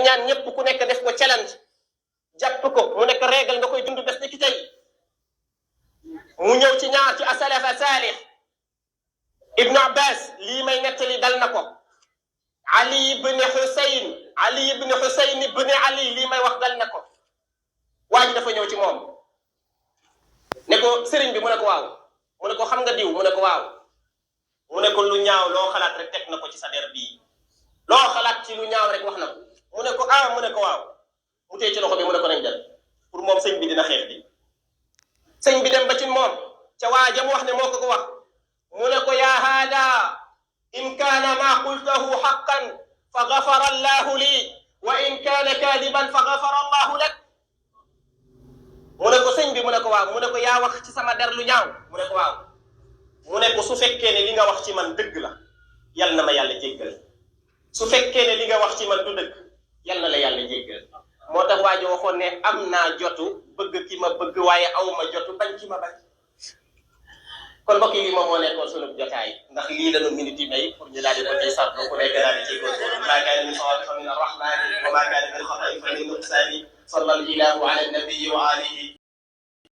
ñaan ñëpp ku nekk def ko challenge jàpp ko mu nekk régal nga koy dund bés ni ki tey mu ñëw ci ñaar ci asalafa saalih ibnu abbas lii may nettali dal na ko ali ibn husayn ibn ali lii may wax dal na ko waa ji dafa ñëw ci moom ne ko sëriñ bi mu ne ko waaw mu ne ko xam nga diw mu ne ko waaw mu ne ko lu ñaaw loo xalaat rek teg na ko ci sa der bii loo xalaat ci lu ñaaw rek wax na ko mu ne ko mu ne ko waaw mu téye ci loxo bi mu ne ko nañ dem pour moom sëñ bi dina xeex di sëñ bi dem ba ci moom ca waa jam wax ne moo ko wax mu ne ko yaa haada in kaana maa qultahu haqqan fa gafara allahu lii wa in kaana kaadiban fa gafara allahu lak mu ne ko sëñ bi mu ne ko waaw mu ne ko yaa wax ci sama der lu ñaaw mu ne ko waaw mu ne ko su fekkee ne li nga wax ci man dëgg la yal na ma yàlla jéggal su fekkee ne li nga wax ci man du dëgg yal na la yàlla jéggal moo tax waa ji waxoon ne am naa jotu bëgg ki ma bëgg waaye aw ma jotu bañ ki ma bañ kon mbokk yi moom moo nekkoon sunu jotaay ndax lii la ñu minute yi may pour ñu daal di ko ciy sartu ku nekk daal di ciy góorgóorlu maa kaana min sawaabin fa min arrahmaani wa maa kaana min xata'in fa min nuqsaani sallallahu ala nabiyi wa alihi